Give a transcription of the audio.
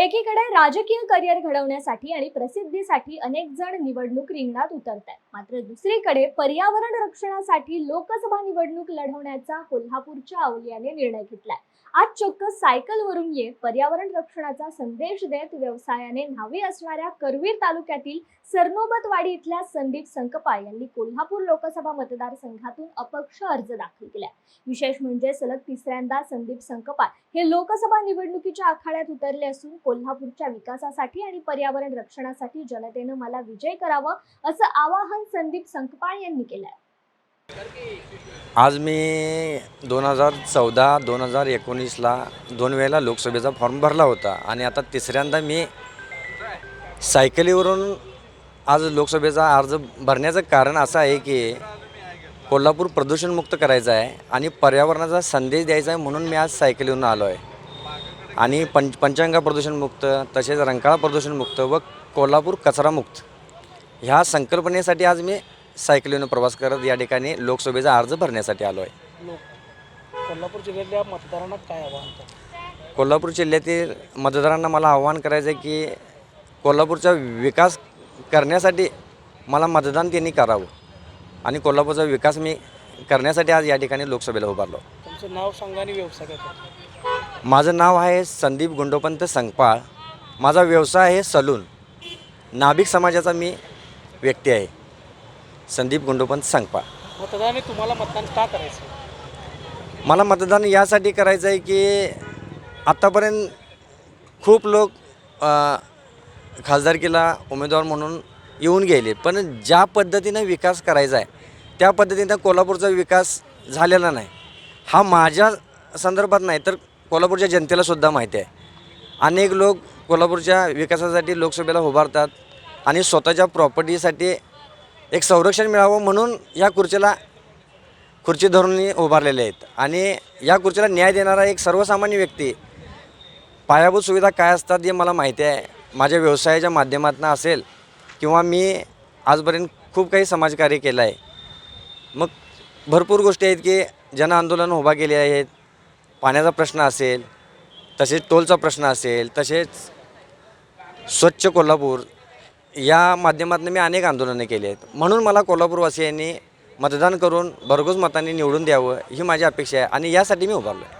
एकीकडे राजकीय करिअर घडवण्यासाठी आणि प्रसिद्धीसाठी अनेक जण निवडणूक रिंगणात उतरतात, मात्र दुसरीकडे पर्यावरण रक्षणासाठी लोकसभा निवडणूक लढवण्याचा कोल्हापूरच्या अवलियाने निर्णय घेतलाय। आज चक्क सायकलवरून ये पर्यावरण रक्षणाचा संदेश देत व्यवसायाने न्हावी असणाऱ्या करवीर तालुक्यातील सरनोबतवाडी इथल्या संदीप संकपाळ यांनी कोल्हापूर लोकसभा मतदारसंघातून अपक्ष अर्ज दाखल केला। विशेष म्हणजे सलग तिसऱ्यांदा संदीप संकपाळ हे लोकसभा निवडणुकीच्या आखाड्यात उतरले असून कोल्हापूरच्या विकासासाठी आणि पर्यावरण रक्षणासाठी जनतेनं मला विजय करावं असं आवाहन संदीप संकपाळ यांनी केलंय। आज मी 2014-2019ला 2 वेळेला लोकसभेचा फॉर्म भरला होता आणि आता तिसऱ्यांदा मी सायकलीवरून आज लोकसभेचा अर्ज भरण्याचं कारण असं आहे की कोल्हापूर प्रदूषणमुक्त करायचं आहे आणि पर्यावरणाचा संदेश द्यायचा आहे, म्हणून मी आज सायकलीवरून आलो आहे। आणि पंचगंगा प्रदूषणमुक्त, तसेच रंकाळा प्रदूषणमुक्त व कोल्हापूर कचरामुक्त ह्या संकल्पनेसाठी आज मी सायकलीनं प्रवास करत या ठिकाणी लोकसभेचा अर्ज भरण्यासाठी आलो आहे। कोल्हापूर जिल्ह्यातल्या मतदारांना काय आवाहन करतात? कोल्हापूर जिल्ह्यातील मतदारांना मला आवाहन करायचं आहे की कोल्हापूरचा विकास करण्यासाठी मला मतदान त्यांनी करावं आणि कोल्हापूरचा विकास मी करण्यासाठी आज या ठिकाणी लोकसभेला उभारलो। तुमचं नाव सांगा आणि व्यवसाय काय करता? माझं नाव आहे संदीप गुंडोपंत संकपाळ। माझा व्यवसाय आहे सलून। नाभिक समाजाचा मी व्यक्ती आहे, संदीप गुंडोपंत संकपाळ। मतदारांनी तुम्हाला मतदान का करायचं? मला मतदान यासाठी करायचं आहे की आत्तापर्यंत खूप लोक खासदारकीला उमेदवार म्हणून येऊन गेले, पण ज्या पद्धतीनं विकास करायचा आहे त्या पद्धतीनं कोल्हापूरचा विकास झालेला नाही। हा माझ्या संदर्भात नाही तर कोल्हापूरच्या जनतेलासुद्धा माहिती आहे। अनेक लोक कोल्हापूरच्या विकासासाठी लोकसभेला उभारतात आणि स्वतःच्या प्रॉपर्टीसाठी एक संरक्षण मिळावं म्हणून या खुर्ची धरून उभारलेले आहेत आणि या खुर्चीला न्याय देणारा एक सर्वसामान्य व्यक्ती। पायाभूत सुविधा काय असतात हे मला माहिती आहे। माझ्या व्यवसायाच्या माध्यमातून असेल किंवा मी आजपर्यंत खूप काही समाजकार्य केलं आहे। मग भरपूर गोष्टी आहेत की जनआंदोलन उभा केले आहेत। पाण्याचा प्रश्न असेल, तसेच टोलचा प्रश्न असेल, तसेच स्वच्छ कोल्हापूर या माध्यमातून मी अनेक आंदोलनं केली आहेत। म्हणून मला कोल्हापूरवासियांनी मतदान करून भरघोस मतांनी निवडून द्यावं ही माझी अपेक्षा आहे आणि यासाठी मी उभारलो आहे।